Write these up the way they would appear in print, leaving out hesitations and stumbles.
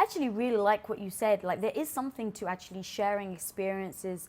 I actually really like what you said. Like, there is something to actually sharing experiences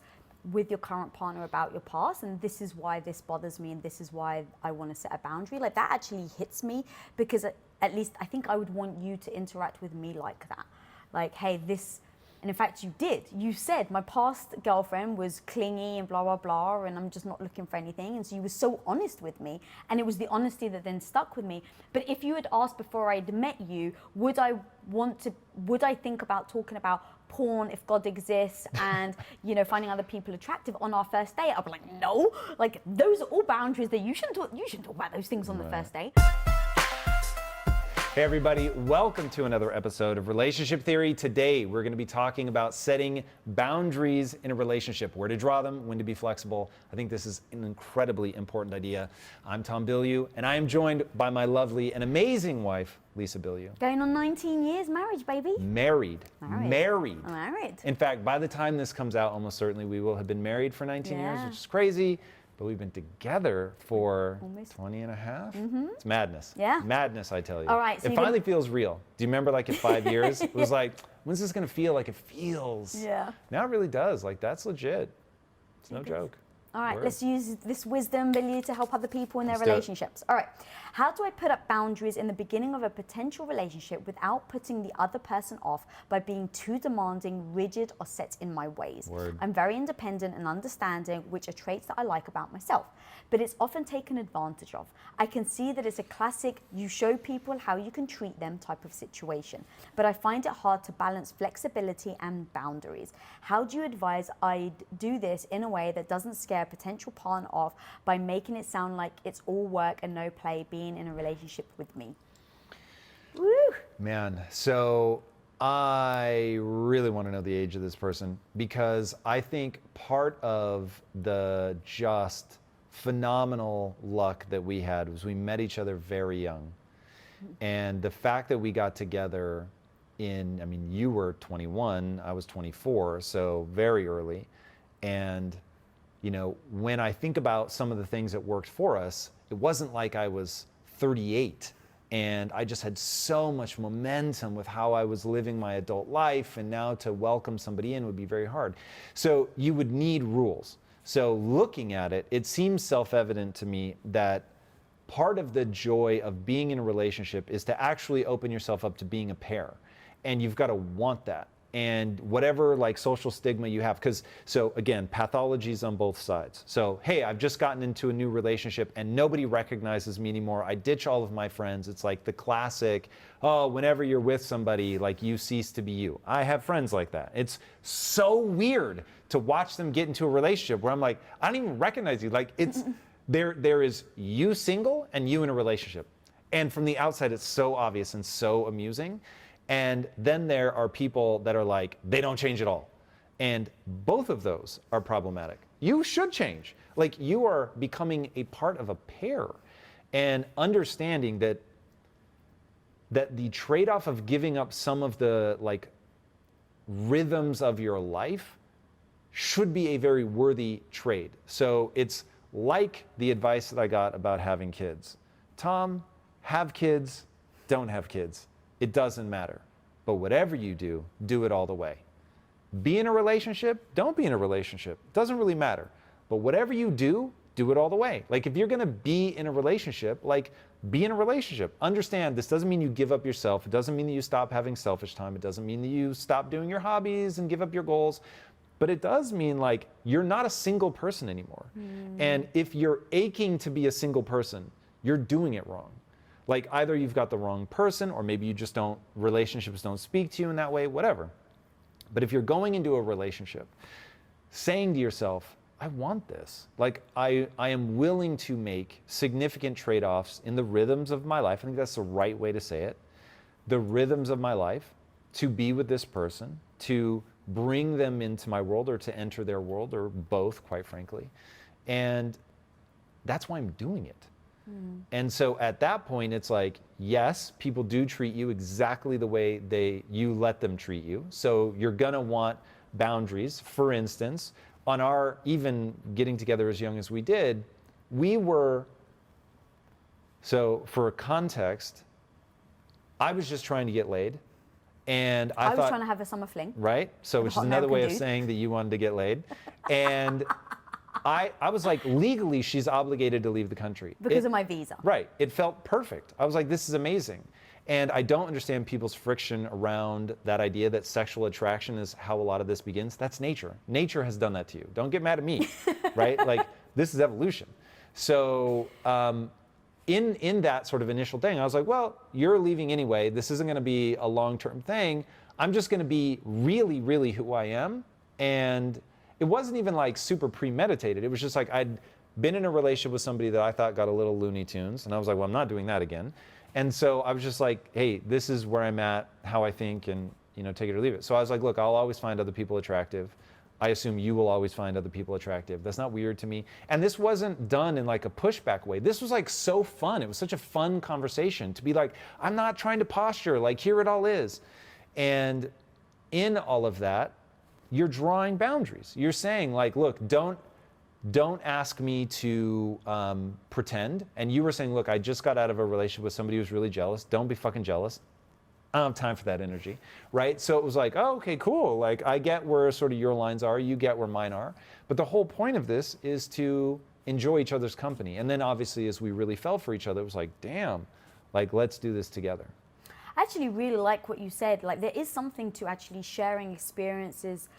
with your current partner about your past, and this is why this bothers me, and this is why I want to set a boundary. Like, that actually hits me, because at least I think I would want you to interact with me like that. Like, hey, this, and in fact you did. You said my past girlfriend was clingy and blah, blah, blah, and I'm just not looking for anything. And so you were so honest with me, and it was the honesty that then stuck with me. But if you had asked before I'd met you, would I think about talking about porn, if God exists, and finding other people attractive on our first date? I'd be like, no. Like, those are all boundaries that you shouldn't talk about those things on the first date. Hey everybody, welcome to another episode of Relationship Theory. Today we're going to be talking about setting boundaries in a relationship, where to draw them, when to be flexible. I think this is an incredibly important idea. I'm Tom Bilyeu, and I am joined by my lovely and amazing wife, Lisa Bilyeu. Going on 19 years marriage, baby. Married. Married. In fact, by the time this comes out, almost certainly we will have been married for 19 years, which is crazy. But we've been together for almost 20 and a half. Mm-hmm. It's madness. Yeah. Madness, I tell you. All right. So it finally feels real. Do you remember, like, in 5 years? It was like, when's this going to feel like it feels? Yeah. Now it really does. Like, that's legit. It's no joke. All right, Word. let's use this wisdom, Bilyeu, to help other people in their relationships. All right, how do I put up boundaries in the beginning of a potential relationship without putting the other person off by being too demanding, rigid, or set in my ways? Word. I'm very independent and understanding, which are traits that I like about myself, but it's often taken advantage of. I can see that it's a classic, you show people how you can treat them type of situation, but I find it hard to balance flexibility and boundaries. How do you advise I do this in a way that doesn't scare a potential partner off by making it sound like it's all work and no play being in a relationship with me? Woo! Man, so I really want to know the age of this person, because I think part of the just phenomenal luck that we had was we met each other very young. And the fact that we got together you were 21, I was 24, so very early. And when I think about some of the things that worked for us, it wasn't like I was 38 and I just had so much momentum with how I was living my adult life, and now to welcome somebody in would be very hard. So you would need rules. So looking at it, it seems self-evident to me that part of the joy of being in a relationship is to actually open yourself up to being a pair. And you've got to want that. And whatever, like, social stigma you have, so again, pathologies on both sides. So, hey, I've just gotten into a new relationship and nobody recognizes me anymore. I ditch all of my friends. It's like the classic, oh, whenever you're with somebody, like, you cease to be you. I have friends like that. It's so weird to watch them get into a relationship where I'm like, I don't even recognize you. Like, it's, there is you single and you in a relationship. And from the outside, it's so obvious and so amusing. And then there are people that are like, they don't change at all. And both of those are problematic. You should change. Like, you are becoming a part of a pair, and understanding that the trade-off of giving up some of the, like, rhythms of your life should be a very worthy trade. So it's like the advice that I got about having kids. Tom, have kids, don't have kids. It doesn't matter. But whatever you do, do it all the way. Be in a relationship, don't be in a relationship. It doesn't really matter. But whatever you do it all the way. Like, if you're going to be in a relationship, like, be in a relationship. Understand, this doesn't mean you give up yourself. It doesn't mean that you stop having selfish time. It doesn't mean that you stop doing your hobbies and give up your goals. But it does mean, like, you're not a single person anymore. And if you're aching to be a single person, you're doing it wrong. Like, either you've got the wrong person, or maybe you just relationships don't speak to you in that way, whatever. But if you're going into a relationship, saying to yourself, I want this. Like, I am willing to make significant trade-offs in the rhythms of my life. I think that's the right way to say it. The rhythms of my life, to be with this person, to bring them into my world, or to enter their world, or both, quite frankly. And that's why I'm doing it. And so at that point, it's like, yes, people do treat you exactly the way you let them treat you. So you're gonna want boundaries. For instance, on our even getting together as young as we did, so for context, I was just trying to get laid, And I was thought, trying to have a summer fling. right? So, with a which is hot another way American of dude. saying that you wanted to get laid. And I was like, legally, she's obligated to leave the country. Because of my visa. Right. It felt perfect. I was like, this is amazing. And I don't understand people's friction around that idea that sexual attraction is how a lot of this begins. That's nature. Nature has done that to you. Don't get mad at me, right? Like, this is evolution. So in that sort of initial thing, I was like, well, you're leaving anyway. This isn't going to be a long-term thing. I'm just going to be really, really who I am. And it wasn't even like super premeditated. It was just like I'd been in a relationship with somebody that I thought got a little Looney Tunes. And I was like, well, I'm not doing that again. And so I was just like, hey, this is where I'm at, how I think, and take it or leave it. So I was like, look, I'll always find other people attractive. I assume you will always find other people attractive. That's not weird to me. And this wasn't done in like a pushback way. This was like so fun. It was such a fun conversation to be like, I'm not trying to posture, like here it all is. And in all of that, you're drawing boundaries. You're saying like, look, don't ask me to pretend. And you were saying, look, I just got out of a relationship with somebody who's really jealous. Don't be fucking jealous. I don't have time for that energy, right? So it was like, oh, okay, cool. Like I get where sort of your lines are, you get where mine are. But the whole point of this is to enjoy each other's company. And then obviously as we really fell for each other, it was like, damn, like let's do this together. I actually really like what you said. Like there is something to actually sharing experiences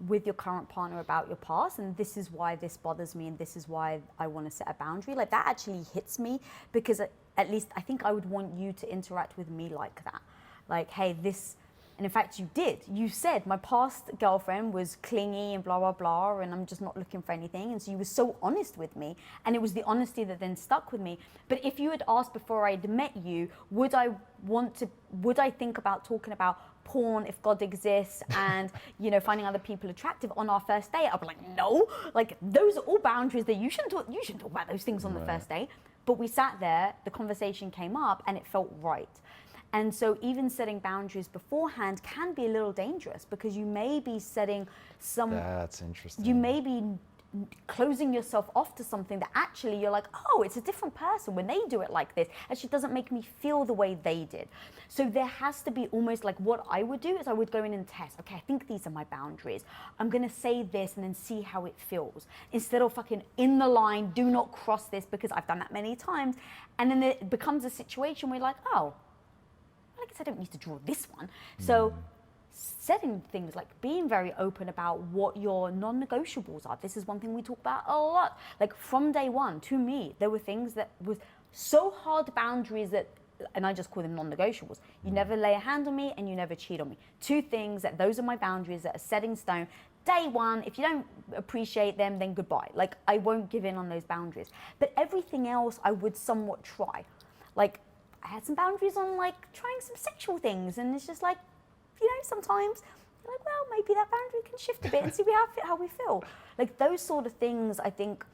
with your current partner about your past, and this is why this bothers me and this is why I want to set a boundary. Like that actually hits me, because at least I think I would want you to interact with me like that. Like, hey, this, and in fact you did. You said my past girlfriend was clingy and blah, blah, blah, and I'm just not looking for anything. And so you were so honest with me, and it was the honesty that then stuck with me. But if you had asked before I'd met you, would I think about talking about porn, if God exists, and finding other people attractive on our first date? I'd be like, no. Like those are all boundaries that you shouldn't talk about those things on the first date. But we sat there, the conversation came up, and it felt right. And so even setting boundaries beforehand can be a little dangerous, because you may be setting some... That's interesting. You may be closing yourself off to something that actually you're like, oh, it's a different person when they do it like this. Actually doesn't make me feel the way they did. So there has to be almost like, what I would do is I would go in and test, okay, I think these are my boundaries. I'm going to say this and then see how it feels. Instead of fucking in the line, do not cross this, because I've done that many times. And then it becomes a situation where you're like, oh, I guess I don't need to draw this one. So setting things like being very open about what your non-negotiables are. This is one thing we talk about a lot. Like from day one, to me, there were things that was so hard boundaries that, and I just call them non-negotiables. You never lay a hand on me and you never cheat on me. Two things that those are my boundaries that are set in stone. Day one, if you don't appreciate them, then goodbye. Like I won't give in on those boundaries. But everything else I would somewhat try. Like I had some boundaries on like trying some sexual things, and it's just like, sometimes you're like, well, maybe that boundary can shift a bit and see how we feel. Like those sort of things, I think,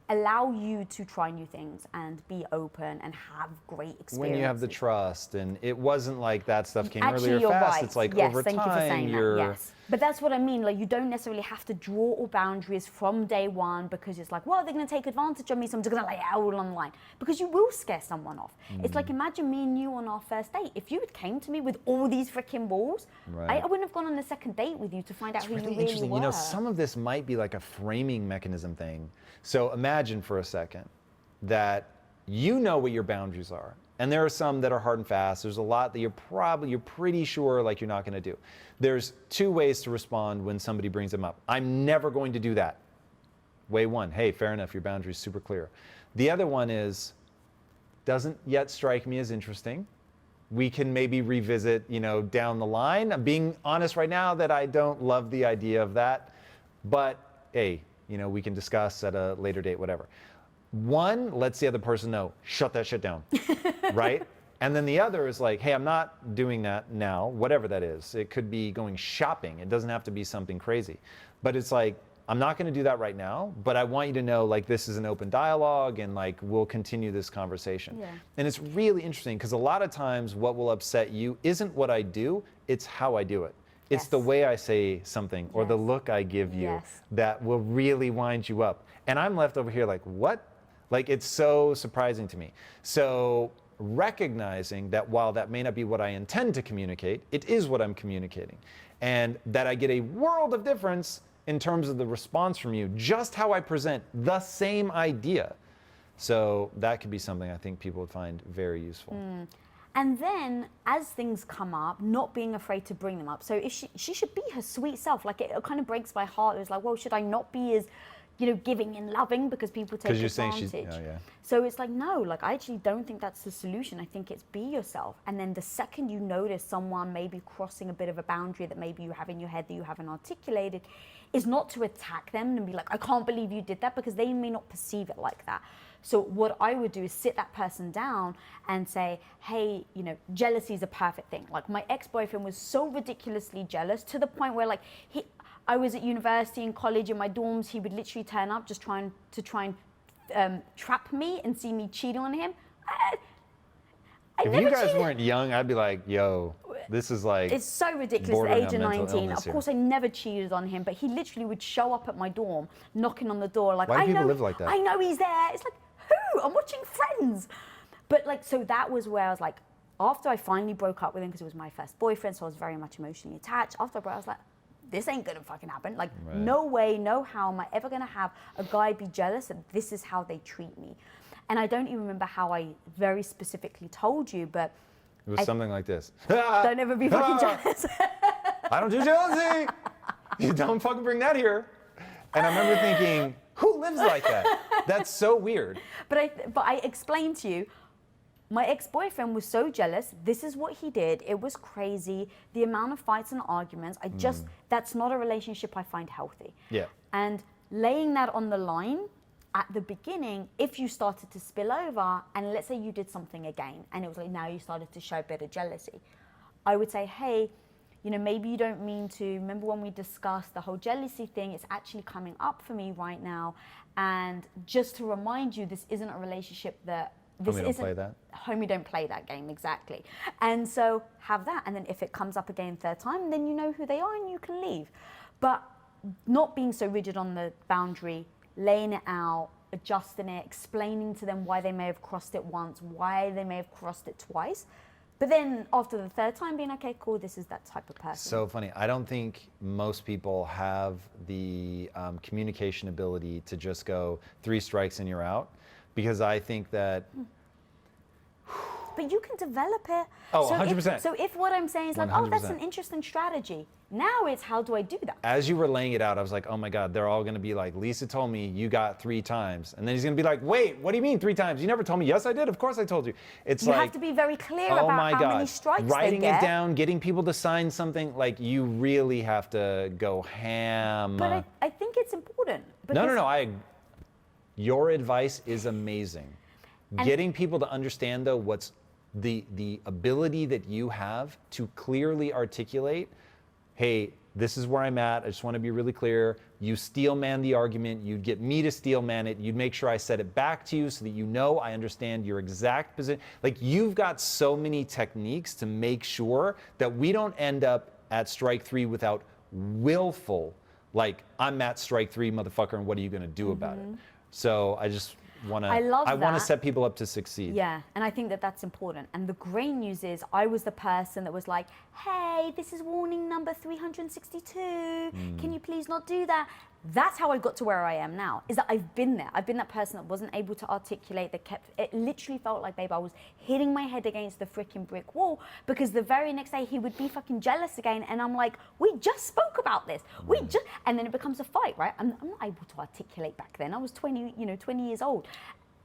allow you to try new things and be open and have great experiences. When you have the trust, and it wasn't like that stuff came Actually, earlier you're fast. right. It's like yes, over thank time you for saying you're... that. Yes. But that's what I mean. Like you don't necessarily have to draw all boundaries from day one, because it's like, well, they're going to take advantage of me, so I'm just going to lay it out all on the line. Because you will scare someone off. It's like, imagine me and you on our first date. If you had came to me with all these freaking balls, Right. I wouldn't have gone on a second date with you to find out It's who really you really interesting. were. Some of this might be like a framing mechanism thing. So imagine for a second that you know what your boundaries are. And there are some that are hard and fast. There's a lot that you're pretty sure like you're not going to do. There's two ways to respond when somebody brings them up. I'm never going to do that. Way one, hey, fair enough, your boundary's super clear. The other one is, doesn't yet strike me as interesting. We can maybe revisit, down the line. I'm being honest right now that I don't love the idea of that. But hey, we can discuss at a later date, whatever. One, lets the other person know, shut that shit down, right? And then the other is like, hey, I'm not doing that now, whatever that is. It could be going shopping. It doesn't have to be something crazy. But it's like, I'm not going to do that right now, but I want you to know like this is an open dialogue, and like we'll continue this conversation. Yeah. And it's really interesting, because a lot of times what will upset you isn't what I do, it's how I do it. It's Yes. the way I say something or the Yes. look I give you Yes. that will really wind you up. And I'm left over here like, what? Like, it's so surprising to me. So recognizing that while that may not be what I intend to communicate, it is what I'm communicating. And that I get a world of difference in terms of the response from you, just how I present the same idea. So that could be something I think people would find very useful. And then as things come up, not being afraid to bring them up. So if she should be her sweet self. Like it kind of breaks my heart. It was like, well, should I not be as, giving and loving because people take advantage? Because you're saying she's, oh yeah. So it's like, no, like I actually don't think that's the solution. I think it's be yourself. And then the second you notice someone maybe crossing a bit of a boundary that maybe you have in your head that you haven't articulated, is not to attack them and be like, I can't believe you did that, because they may not perceive it like that. So what I would do is sit that person down and say, hey, jealousy is a perfect thing. Like my ex-boyfriend was so ridiculously jealous to the point where I was at university and college in my dorms, he would literally turn up just try and trap me and see me cheating on him. If you guys weren't young, I'd be like, yo, this is like... It's so ridiculous at the age of 19. Of course, I never cheated on him, but he literally would show up at my dorm, knocking on the door like, why do people live like that? I know he's there. It's like, who? I'm watching Friends. But so that was where I was like, after I finally broke up with him, because it was my first boyfriend, so I was very much emotionally attached. After I broke up, I was like, this ain't gonna fucking happen. Like, right. No way, no how am I ever gonna have a guy be jealous that this is how they treat me. And I don't even remember how I very specifically told you, but it was something like this. Don't ever be fucking jealous. I don't do jealousy. You don't fucking bring that here. And I remember thinking, who lives like that? That's so weird. But I explained to you, my ex-boyfriend was so jealous. This is what he did. It was crazy. The amount of fights and arguments, that's not a relationship I find healthy. Yeah. And laying that on the line at the beginning, if you started to spill over, and let's say you did something again, and it was like now you started to show a bit of jealousy, I would say, hey, maybe you don't mean to. Remember when we discussed the whole jealousy thing? It's actually coming up for me right now. And just to remind you, this isn't a relationship that... Homie don't play that. Homie don't play that game, exactly. And so have that. And then if it comes up again third time, then you know who they are and you can leave. But not being so rigid on the boundary, laying it out, adjusting it, explaining to them why they may have crossed it once, why they may have crossed it twice. But then after the third time being, okay, cool, this is that type of person. So funny. I don't think most people have the communication ability to just go 3 strikes and you're out. Because I think that... But you can develop it. Oh, 100%. So if what I'm saying is like, 100%. Oh, that's an interesting strategy. Now it's, how do I do that? As you were laying it out, I was like, oh my God, they're all going to be like, Lisa told me you got 3 times. And then he's going to be like, wait, what do you mean 3 times? You never told me. Yes, I did. Of course I told you. It's you have to be very clear about how many strikes Writing they get. it down, getting people to sign something, like you really have to go ham. But I think it's important. No. Your advice is amazing. And getting people to understand, though, what's the ability that you have to clearly articulate, hey, this is where I'm at. I just want to be really clear. You steel man the argument. You'd get me to steel man it. You'd make sure I set it back to you so that you know I understand your exact position. Like, you've got so many techniques to make sure that we don't end up at strike 3 without willful, like, I'm at strike 3, motherfucker, and what are you going to do about it? So I just want to set people up to succeed. Yeah, and I think that that's important. And the great news is I was the person that was like, hey, this is warning number 362. Can you please not do that? That's how I got to where I am now, is that I've been there. I've been that person that wasn't able to articulate, it literally felt like, babe, I was hitting my head against the freaking brick wall, because the very next day he would be fucking jealous again. And I'm like, we just spoke about this. And then it becomes a fight, right? I'm not able to articulate back then. I was 20 years old.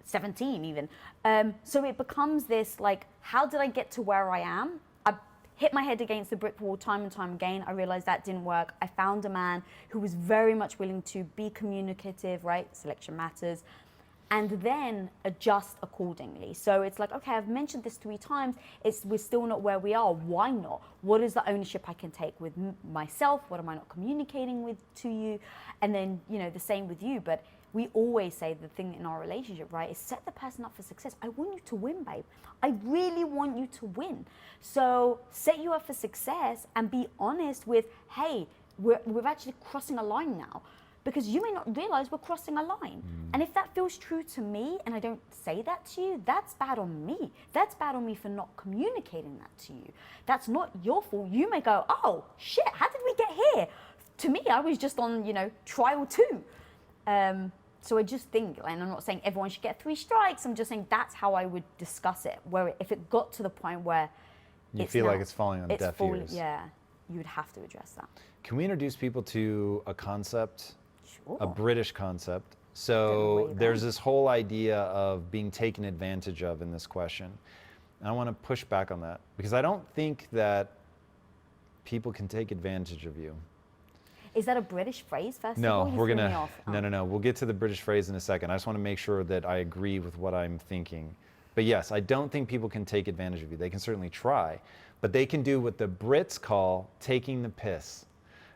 17 even. So it becomes this, like, how did I get to where I am? I hit my head against the brick wall time and time again. I realized that didn't work. I found a man who was very much willing to be communicative, right? Selection matters. And then adjust accordingly. So it's like, okay, I've mentioned this 3 times. We're still not where we are. Why not? What is the ownership I can take with myself? What am I not communicating with to you? And then, the same with you. But we always say the thing in our relationship, right, is set the person up for success. I want you to win, babe. I really want you to win. So set you up for success and be honest with, hey, we're actually crossing a line now. because you may not realize we're crossing a line. And if that feels true to me and I don't say that to you, that's bad on me. That's bad on me for not communicating that to you. That's not your fault. You may go, oh shit, how did we get here? To me, I was just on, trial 2. So I just think, and I'm not saying everyone should get 3 strikes, I'm just saying that's how I would discuss it, where if it got to the point where you feel like it's falling on deaf ears. Yeah, you would have to address that. Can we introduce people to a concept, Sure. a British concept? So there's this whole idea of being taken advantage of in this question. And I want to push back on that because I don't think that people can take advantage of you. Is that a British phrase, first No, of all? we're going to, no. We'll get to the British phrase in a second. I just want to make sure that I agree with what I'm thinking. But yes, I don't think people can take advantage of you. They can certainly try, but they can do what the Brits call taking the piss.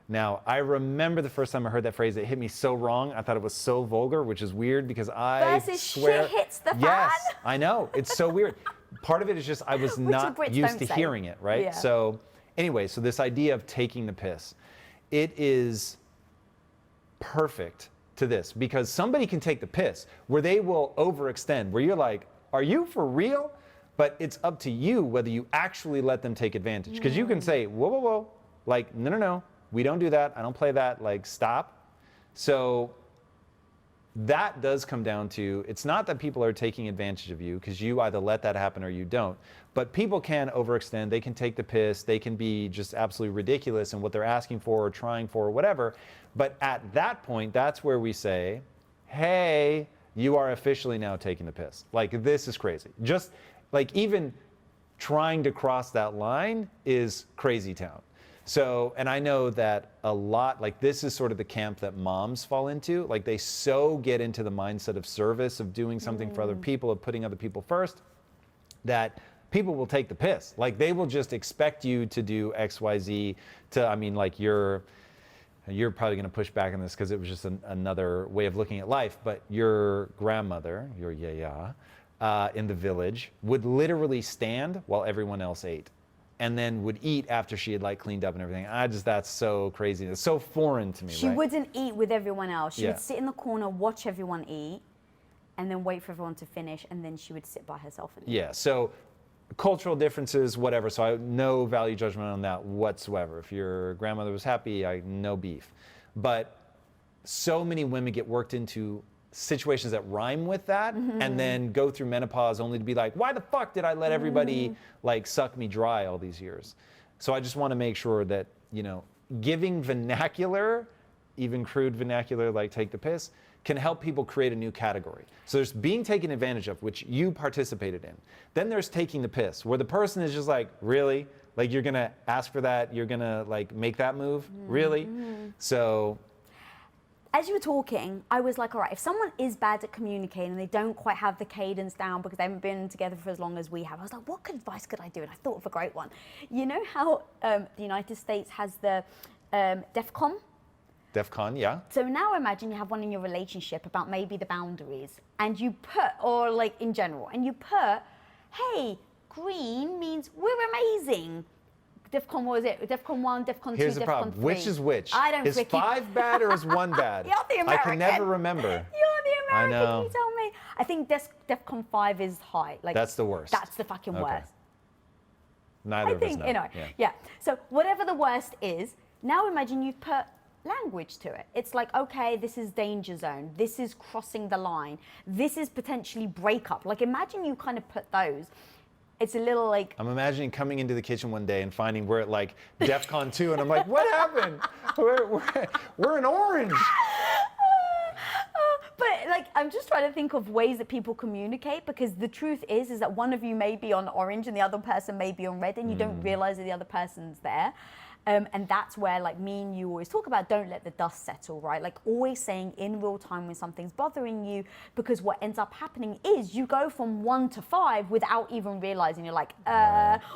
Now, I remember the first time I heard that phrase, it hit me so wrong. I thought it was so vulgar, which is weird because I swear. Shit hits the fan. Yes, I know. It's so weird. Part of it is just I was not used to hearing it, right? Yeah. So anyway, so this idea of taking the piss, it is perfect to this because somebody can take the piss where they will overextend, where you're like, are you for real? But it's up to you whether you actually let them take advantage. Because you can say, whoa, whoa, whoa, like, no, we don't do that. I don't play that, like, stop. So that does come down to, it's not that people are taking advantage of you because you either let that happen or you don't. But people can overextend, they can take the piss, they can be just absolutely ridiculous in what they're asking for or trying for or whatever. But at that point, that's where we say, hey, you are officially now taking the piss. Like, this is crazy. Just like even trying to cross that line is crazy town. So, and I know that a lot, like this is sort of the camp that moms fall into. Like they so get into the mindset of service, of doing something for other people, of putting other people first, that people will take the piss. Like they will just expect you to do X, Y, Z to, I mean, like you're probably going to push back on this because it was just another way of looking at life, but your grandmother, your yaya, in the village would literally stand while everyone else ate and then would eat after she had like cleaned up and everything. That's so crazy. It's so foreign to me, She wouldn't eat with everyone else. She Yeah. would sit in the corner, watch everyone eat, and then wait for everyone to finish, and then she would sit by herself and eat. Yeah, so cultural differences, whatever. So I no value judgment on that whatsoever. If your grandmother was happy, no beef. But so many women get worked into situations that rhyme with that and then go through menopause only to be like, why the fuck did I let everybody like suck me dry all these years? So I just want to make sure that, giving vernacular, even crude vernacular like take the piss, can help people create a new category. So there's being taken advantage of, which you participated in. Then there's taking the piss, where the person is just like, really? Like you're gonna ask for that? You're gonna like make that move? Really? So. As you were talking, I was like, all right, if someone is bad at communicating and they don't quite have the cadence down because they haven't been together for as long as we have, I was like, what advice could I do? And I thought of a great one. You know how the United States has the DEFCON? DEFCON, yeah. So now imagine you have one in your relationship about maybe the boundaries, and you put, or like in general, and you put, hey, green means we're amazing. DEFCON, what was it? DEFCON 1, DEFCON 2, Here's the DEFCON problem. 3. Which is which? I don't Is freaking... 5 bad or is 1 bad? You're the American. I can never remember. You're the American, I know. you tell me. I think DEFCON 5 is high. Like That's the worst. That's the fucking worst. Neither of us know. Yeah. So whatever the worst is, now imagine you've put language to it. It's like, okay, this is danger zone. This is crossing the line. This is potentially breakup. Like imagine you kind of put those. It's a little like... I'm imagining coming into the kitchen one day and finding we're at like DEFCON 2 and I'm like, what happened? We're in orange. But like, I'm just trying to think of ways that people communicate, because the truth is that one of you may be on orange and the other person may be on red, and you don't realize that the other person's there. And that's where like me and you always talk about, don't let the dust settle, right? Like always saying in real time when something's bothering you, because what ends up happening is you go from 1 to 5 without even realizing. You're like,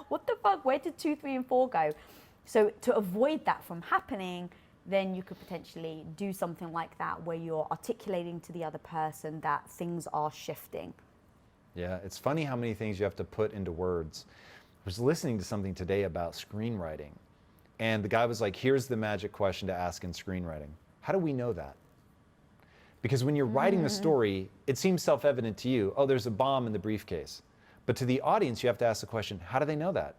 what the fuck? Where did 2, 3, and 4 go? So to avoid that from happening, then you could potentially do something like that where you're articulating to the other person that things are shifting. Yeah, it's funny how many things you have to put into words. I was listening to something today about screenwriting, and the guy was like, here's the magic question to ask in screenwriting. How do we know that? Because when you're writing the story, it seems self-evident to you, oh, there's a bomb in the briefcase. But to the audience, you have to ask the question, how do they know that?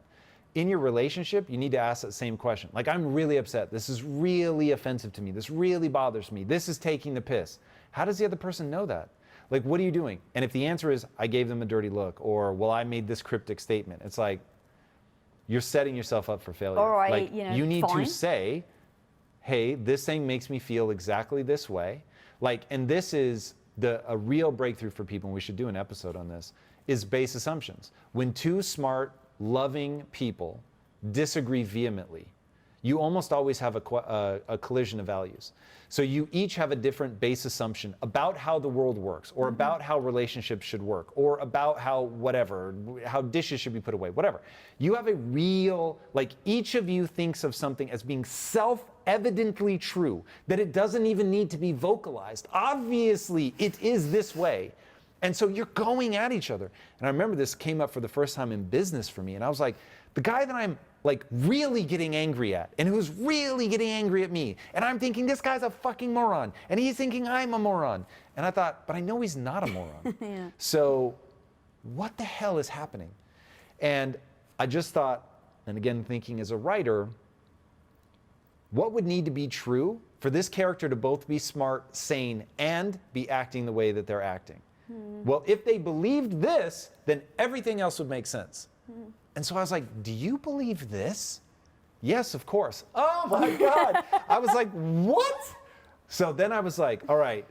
In your relationship, you need to ask that same question. Like, I'm really upset. This is really offensive to me. This really bothers me. This is taking the piss. How does the other person know that? Like, what are you doing? And if the answer is, I gave them a dirty look, or, well, I made this cryptic statement, it's like, you're setting yourself up for failure. All right, like, you need fine. to say, hey, this thing makes me feel exactly this way. Like, and this is a real breakthrough for people, and we should do an episode on this, is base assumptions. When two smart, loving people disagree vehemently, you almost always have a collision of values. So you each have a different base assumption about how the world works, or about how relationships should work, or about how whatever, how dishes should be put away, whatever. You have a real, like, each of you thinks of something as being self-evidently true, that it doesn't even need to be vocalized. Obviously, it is this way. And so you're going at each other. And I remember this came up for the first time in business for me. And I was like, the guy that I'm like really getting angry at, and who's really getting angry at me, and I'm thinking this guy's a fucking moron, and he's thinking I'm a moron. And I thought, but I know he's not a moron. Yeah. So what the hell is happening? And I just thought, and again, thinking as a writer, what would need to be true for this character to both be smart, sane, and be acting the way that they're acting? Well, if they believed this, then everything else would make sense. And so I was like, do you believe this? Yes, of course. Oh my God. I was like, what? So then I was like, all right,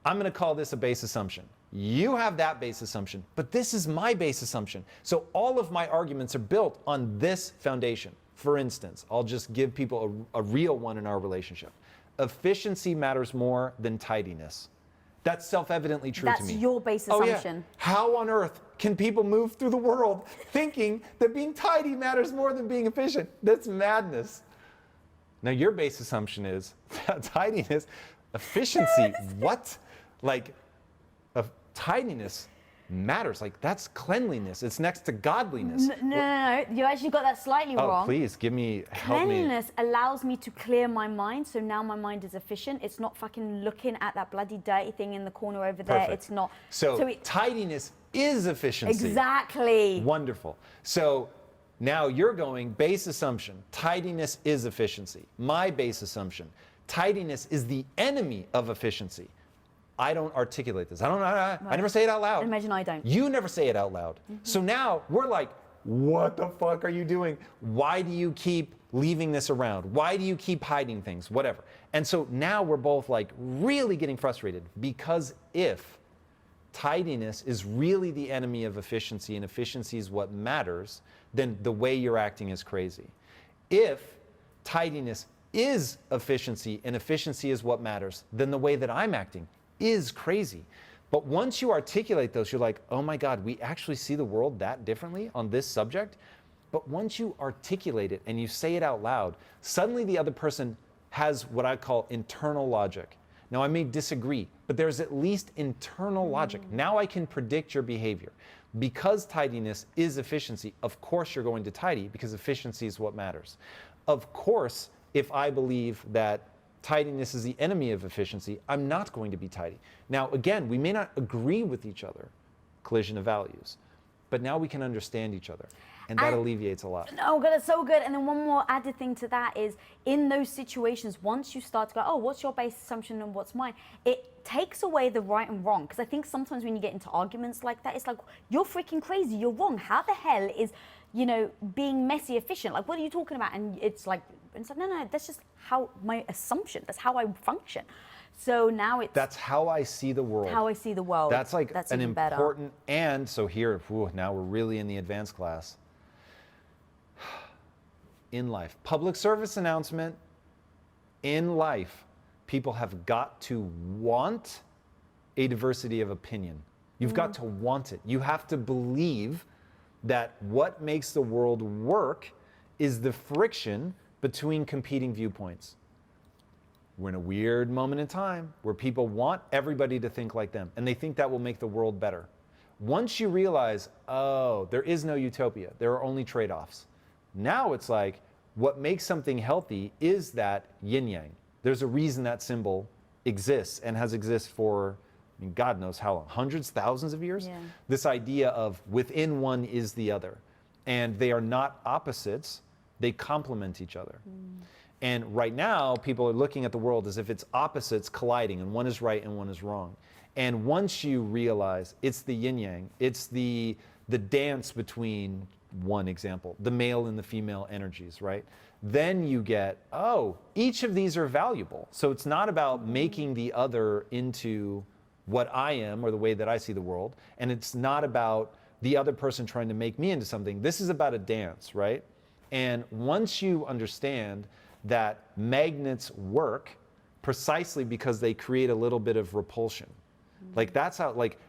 I'm going to call this a base assumption. You have that base assumption, but this is my base assumption. So all of my arguments are built on this foundation. For instance, I'll just give people a real one in our relationship. Efficiency matters more than tidiness. That's self-evidently true to me. That's your base Oh, assumption. yeah. How on earth can people move through the world thinking that being tidy matters more than being efficient? That's madness. Now, your base assumption is tidiness, efficiency, what? Like, tidiness matters. Like, that's cleanliness. It's next to godliness. No. You actually got that slightly wrong. Oh, please, help me. Cleanliness allows me to clear my mind, so now my mind is efficient. It's not fucking looking at that bloody dirty thing in the corner over there. Perfect. It's not. So tidiness is efficiency. Exactly. Wonderful. So now you're going base assumption. Tidiness is efficiency. My base assumption. Tidiness is the enemy of efficiency. I don't articulate this. I never say it out loud. Imagine I don't. You never say it out loud. So now we're like, what the fuck are you doing? Why do you keep leaving this around? Why do you keep hiding things? Whatever. And so now we're both like really getting frustrated, because if tidiness is really the enemy of efficiency and efficiency is what matters, then the way you're acting is crazy. If tidiness is efficiency and efficiency is what matters, then the way that I'm acting is crazy. But once you articulate those, you're like, oh my God, we actually see the world that differently on this subject. But once you articulate it and you say it out loud, suddenly the other person has what I call internal logic. Now, I may disagree, but there's at least internal logic. Now I can predict your behavior. Because tidiness is efficiency, of course you're going to tidy, because efficiency is what matters. Of course, if I believe that tidiness is the enemy of efficiency, I'm not going to be tidy. Now, again, we may not agree with each other, collision of values, but now we can understand each other, and that alleviates a lot. Oh, God, it's so good. And then one more added thing to that is, in those situations, once you start to go, oh, what's your base assumption and what's mine? It takes away the right and wrong. Because I think sometimes when you get into arguments like that, it's like, you're freaking crazy, you're wrong. How the hell is, being messy efficient? Like, what are you talking about? And it's like, no, that's just how my assumption, that's how I function. So now that's how I see the world. How I see the world. That's like that's an better. important, and so here, now we're really in the advanced class. In life, public service announcement, in life, people have got to want a diversity of opinion. You've got to want it. You have to believe that what makes the world work is the friction between competing viewpoints. We're in a weird moment in time where people want everybody to think like them, and they think that will make the world better. Once you realize, oh, there is no utopia, there are only trade-offs. Now it's like, what makes something healthy is that yin-yang. There's a reason that symbol exists and has existed for, I mean, God knows how long, hundreds, thousands of years. Yeah. This idea of within one is the other. And they are not opposites, they complement each other. And right now, people are looking at the world as if it's opposites colliding, and one is right and one is wrong. And once you realize it's the yin yang, it's the dance between, one example, the male and the female energies, right? Then you get, oh, each of these are valuable. So it's not about making the other into what I am or the way that I see the world. And it's not about the other person trying to make me into something. This is about a dance, right? And once you understand that magnets work precisely because they create a little bit of repulsion. Like that's how, like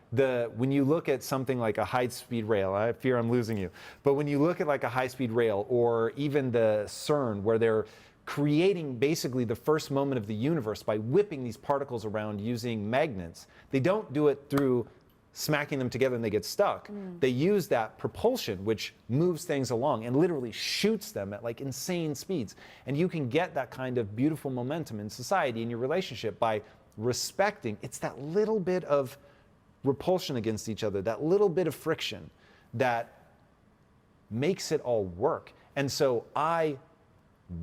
when you look at something like a high-speed rail, I fear I'm losing you, but when you look at like a high-speed rail or even the CERN where they're creating basically the first moment of the universe by whipping these particles around using magnets, they don't do it through smacking them together and they get stuck. They use that propulsion, which moves things along and literally shoots them at like insane speeds. And you can get that kind of beautiful momentum in society, in your relationship, by respecting. It's that little bit of repulsion against each other, that little bit of friction that makes it all work. And so I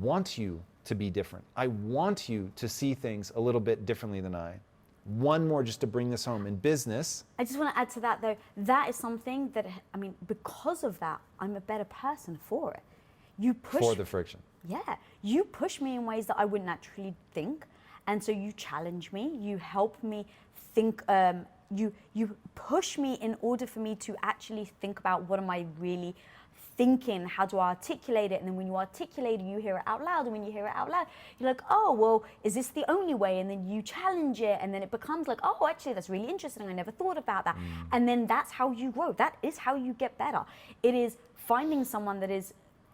want you to be different. I want you to see things a little bit differently than I. One more just to bring this home. In business, I just want to add to that though, that is something that, I mean, because of that, I'm a better person for it. You push for the friction. Yeah, you push me in ways that I wouldn't naturally think. And so you challenge me, you help me think, you push me in order for me to actually think about what am I really thinking, how do I articulate it? And then when you articulate it, you hear it out loud. And when you hear it out loud, you're like, oh, well, is this the only way? And then you challenge it. And then it becomes like, oh, actually, that's really interesting. I never thought about that. And then that's how you grow. That is how you get better. It is finding someone that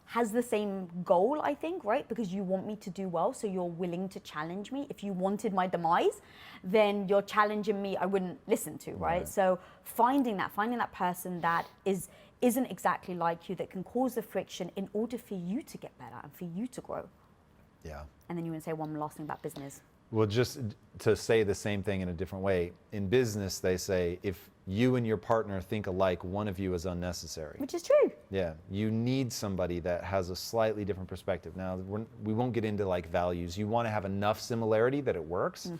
has the same goal, I think, right? Because you want me to do well, so you're willing to challenge me. If you wanted my demise, then you're challenging me, I wouldn't listen to, right? So finding that person that isn't exactly like you, that can cause the friction in order for you to get better and for you to grow. Yeah. And then you want to say one last thing about business. Well, just to say the same thing in a different way, in business, they say if you and your partner think alike, one of you is unnecessary. Which is true. Yeah, you need somebody that has a slightly different perspective. Now, we won't get into like values. You want to have enough similarity that it works.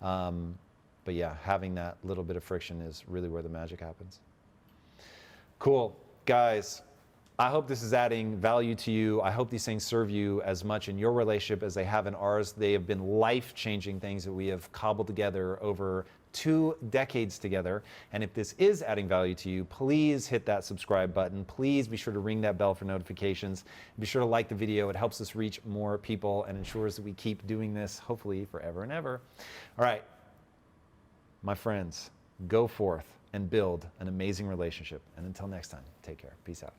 But yeah, having that little bit of friction is really where the magic happens. Cool. Guys, I hope this is adding value to you. I hope these things serve you as much in your relationship as they have in ours. They have been life-changing things that we have cobbled together over 2 decades together. And if this is adding value to you, please hit that subscribe button. Please be sure to ring that bell for notifications. Be sure to like the video. It helps us reach more people and ensures that we keep doing this, hopefully forever and ever. All right, my friends, go forth and build an amazing relationship. And until next time, take care. Peace out.